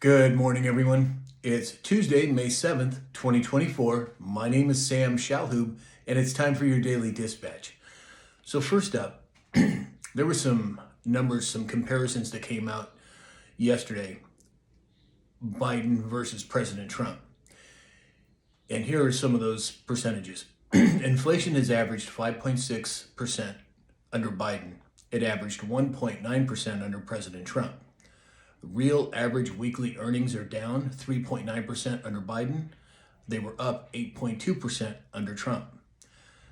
Good morning, everyone. It's Tuesday, May 7th, 2024. My name is Sam Shalhoub, and it's time for your daily dispatch. So, first up, there were some numbers, some comparisons that came out yesterday Biden versus President Trump. And here are some of those percentages. Inflation has averaged 5.6% under Biden, it averaged 1.9% under President Trump. Real average weekly earnings are down 3.9% under Biden. They were up 8.2% under Trump.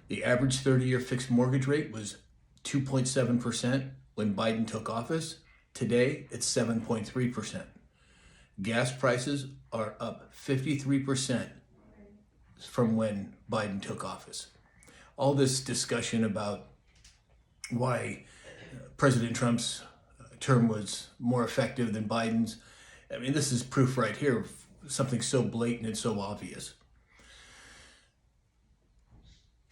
The average 30-year fixed mortgage rate was 2.7% when Biden took office. Today, it's 7.3%. Gas prices are up 53% from when Biden took office. All this discussion about why President Trump's term was more effective than Biden's. I mean, this is proof right here of something so blatant and so obvious.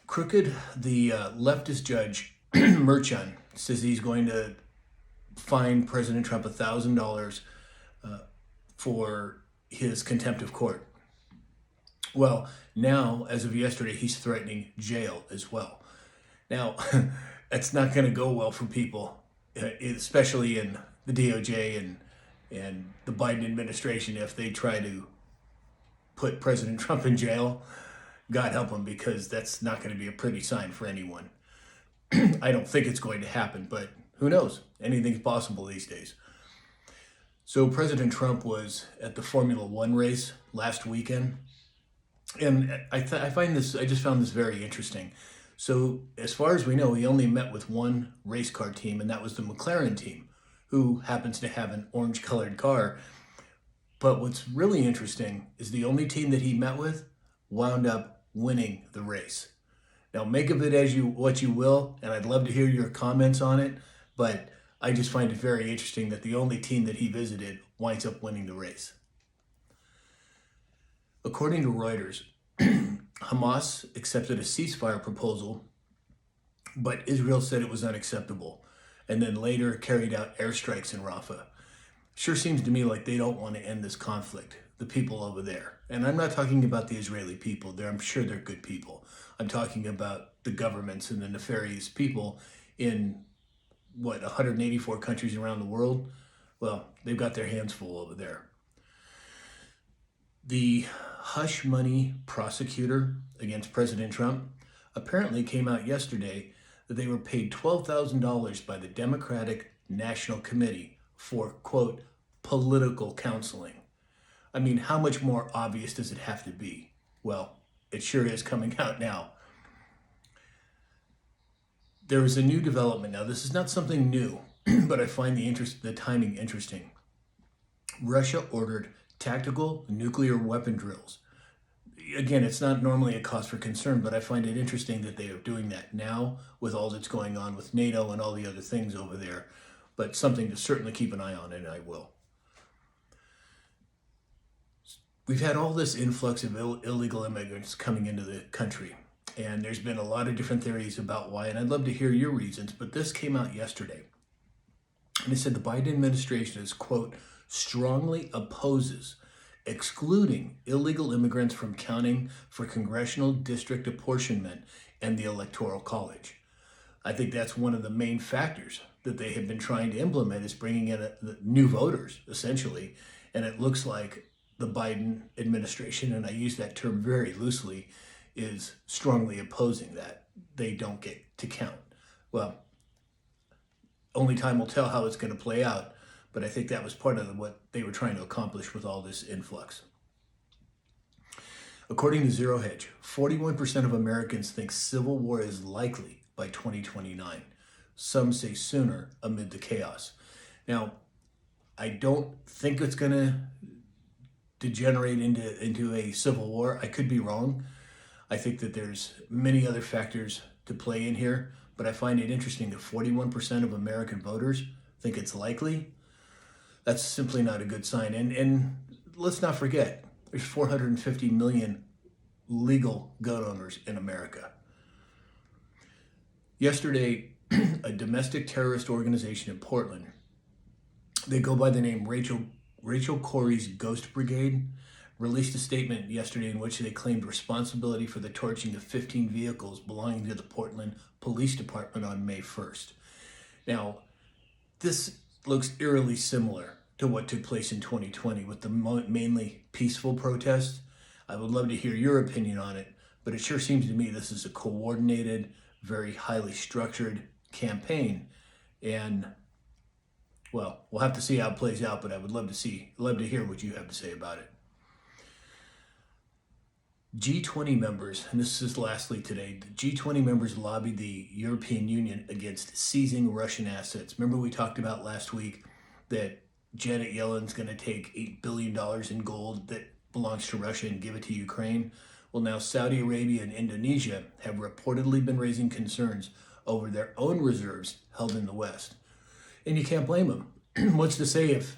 Crooked, the leftist judge, Merchan, says he's going to fine President Trump $1,000 for his contempt of court. Well, now, as of yesterday, he's threatening jail as well. Now, that's not going to go well for people, especially in the DOJ and the Biden administration, if they try to put President Trump in jail. God help them, because that's not going to be a pretty sign for anyone. I don't think it's going to happen, but who knows? Anything's possible these days. So President Trump was at the Formula One race last weekend, and I just found this very interesting. So as far as we know, he only met with one race car team, and that was the McLaren team, who happens to have an orange-colored car. But what's really interesting is the only team that he met with wound up winning the race. Now, make of it what you will, and I'd love to hear your comments on it, but I just find it very interesting that the only team that he visited winds up winning the race. According to Reuters, Hamas accepted a ceasefire proposal, but Israel said it was unacceptable, and then later carried out airstrikes in Rafah. Sure seems to me like they don't want to end this conflict, the people over there. And I'm not talking about the Israeli people. I'm sure they're good people. I'm talking about the governments and the nefarious people in, 184 countries around the world? Well, they've got their hands full over there. The hush money prosecutor against President Trump apparently came out yesterday that they were paid $12,000 by the Democratic National Committee for, quote, political counseling. I mean, how much more obvious does it have to be? Well, it sure is coming out now. There is a new development now. This is not something new, but I find the timing interesting. Russia ordered tactical nuclear weapon drills. Again, it's not normally a cause for concern, but I find it interesting that they are doing that now with all that's going on with NATO and all the other things over there. But something to certainly keep an eye on, and I will. We've had all this influx of illegal immigrants coming into the country, and there's been a lot of different theories about why, and I'd love to hear your reasons, but this came out yesterday. And it said the Biden administration is, quote, strongly opposes excluding illegal immigrants from counting for congressional district apportionment and the Electoral College. I think that's one of the main factors that they have been trying to implement, is bringing in new voters, essentially. And it looks like the Biden administration, and I use that term very loosely, is strongly opposing that. They don't get to count. Well, only time will tell how it's going to play out, but I think that was part of what they were trying to accomplish with all this influx. According to Zero Hedge, 41% of Americans think civil war is likely by 2029. Some say sooner amid the chaos. Now, I don't think it's going to degenerate into a civil war. I could be wrong. I think that there's many other factors to play in here, but I find it interesting that 41% of American voters think it's likely. That's simply not a good sign. And let's not forget, there's 450 million legal gun owners in America. Yesterday, a domestic terrorist organization in Portland, they go by the name Rachel Corrie's Ghost Brigade released a statement yesterday in which they claimed responsibility for the torching of 15 vehicles belonging to the Portland Police Department on May 1st. Now, this looks eerily similar to what took place in 2020 with the mainly peaceful protests. I would love to hear your opinion on it, but it sure seems to me this is a coordinated, very highly structured campaign. And, well, we'll have to see how it plays out, but I would love to hear what you have to say about it. G20 members, and this is lastly today, the G20 members lobbied the European Union against seizing Russian assets. Remember we talked about last week that Janet Yellen's going to take $8 billion in gold that belongs to Russia and give it to Ukraine? Well, now Saudi Arabia and Indonesia have reportedly been raising concerns over their own reserves held in the West. And you can't blame them. What's to say if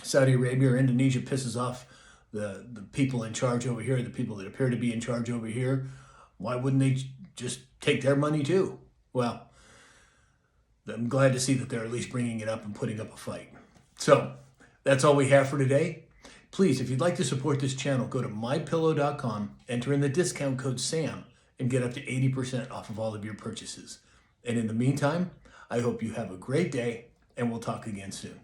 Saudi Arabia or Indonesia pisses off the people in charge over here, the people that appear to be in charge over here, why wouldn't they just take their money too? Well, I'm glad to see that they're at least bringing it up and putting up a fight. So that's all we have for today. Please, if you'd like to support this channel, go to mypillow.com, enter in the discount code SAM, and get up to 80% off of all of your purchases. And in the meantime, I hope you have a great day, and we'll talk again soon.